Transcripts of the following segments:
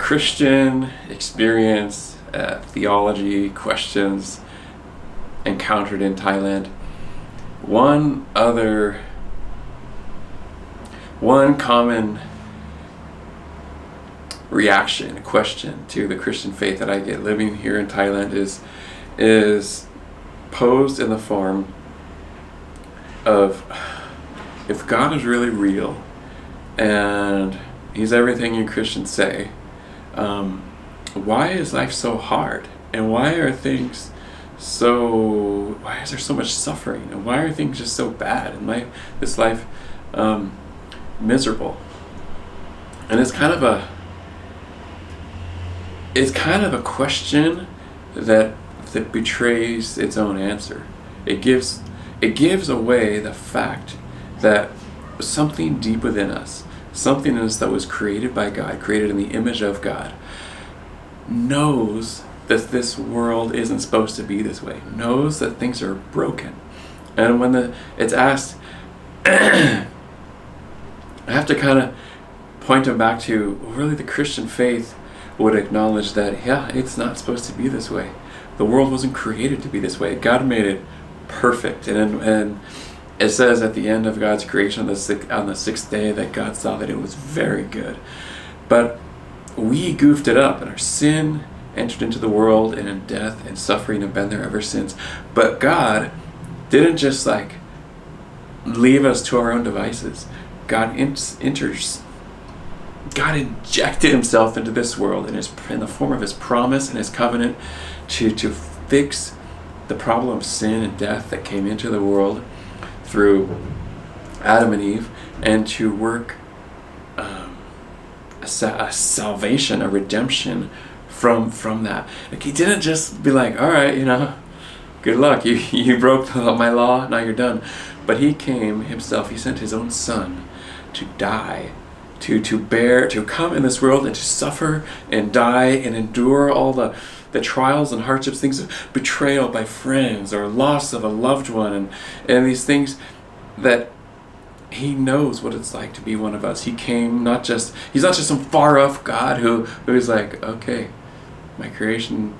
Christian experience, theology questions encountered in Thailand, one common question to the Christian faith that I get living here in Thailand is posed in the form of, if God is really real and He's everything you Christians say, why is life so hard? And why is there so much suffering? And why are things just so bad? And this life miserable? And it's kind of a question that betrays its own answer. It gives away the fact that something deep within us, something in us that was created by God, created in the image of God, knows that this world isn't supposed to be this way, knows that things are broken. And when it's asked, I have to kind of point them back to, really, the Christian faith would acknowledge that, yeah, it's not supposed to be this way. The world wasn't created to be this way. God made it perfect. And it says at the end of God's creation on the sixth day that God saw that it was very good. But we goofed it up, and our sin entered into the world, and in death and suffering have been there ever since. But God didn't just leave us to our own devices. God injected Himself into this world in the form of His promise and His covenant to fix the problem of sin and death that came into the world through Adam and Eve, and to work a salvation, a redemption from that. He didn't just be like, all right, good luck, you broke my law, now you're done. But He came Himself. He sent His own Son to die, to come in this world and to suffer and die and endure all the trials and hardships, things of betrayal by friends or loss of a loved one, and these things that He knows what it's like to be one of us. He's not just some far off God who is like, okay, my creation,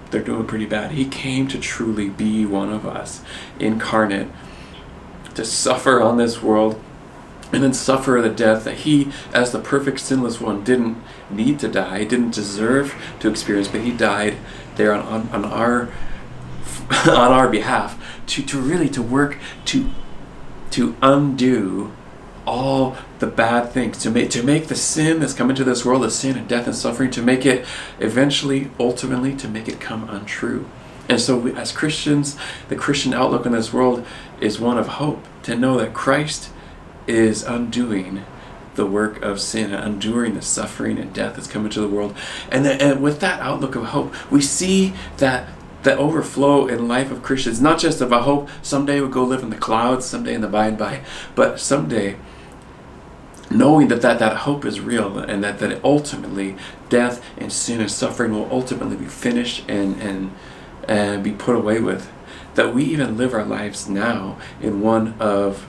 they're doing pretty bad. He came to truly be one of us, incarnate, to suffer on this world, and then suffer the death that He, as the perfect sinless one, didn't need to die, didn't deserve to experience, but He died there on our behalf to work to undo all the bad things, to make the sin that's come into this world, the sin and death and suffering, to make it ultimately to make it come untrue. And so as Christians, the Christian outlook on this world is one of hope, to know that Christ is undoing the work of sin, undoing the suffering and death that's come into the world. And with that outlook of hope, we see that the overflow in life of Christians, not just of a hope someday we'll go live in the clouds, someday in the by and by, but someday knowing that hope is real, and that ultimately death and sin and suffering will ultimately be finished and be put away with. That we even live our lives now in one of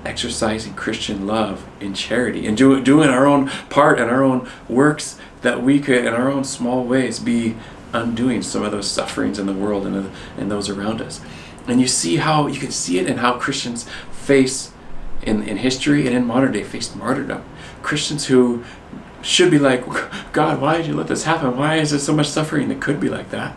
exercising Christian love in charity, and doing our own part and our own works, that we could in our own small ways be undoing some of those sufferings in the world and those around us. And you can see it in how Christians face in history and in modern day face martyrdom. Christians who should be like, God, why did you let this happen? Why is there so much suffering? That could be like that.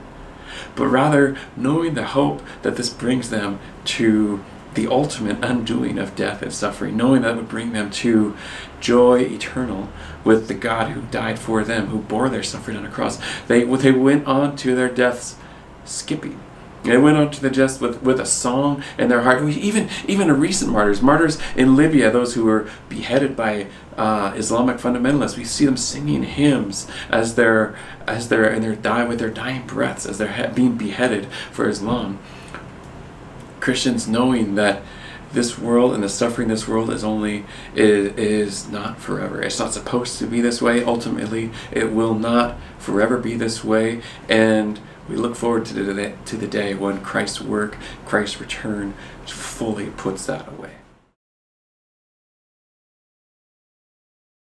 But rather knowing the hope that this brings them to the ultimate undoing of death and suffering, knowing that would bring them to joy eternal with the God who died for them, who bore their suffering on a cross. They went on to their deaths skipping. They went on to the deaths with a song in their heart. Even recent martyrs in Libya, those who were beheaded by Islamic fundamentalists, we see them singing hymns as they're with their dying breaths, as they're being beheaded for Islam. Christians knowing that this world and the suffering this world is not forever. It's not supposed to be this way. Ultimately, it will not forever be this way. And we look forward to the day when Christ's work, Christ's return fully puts that away.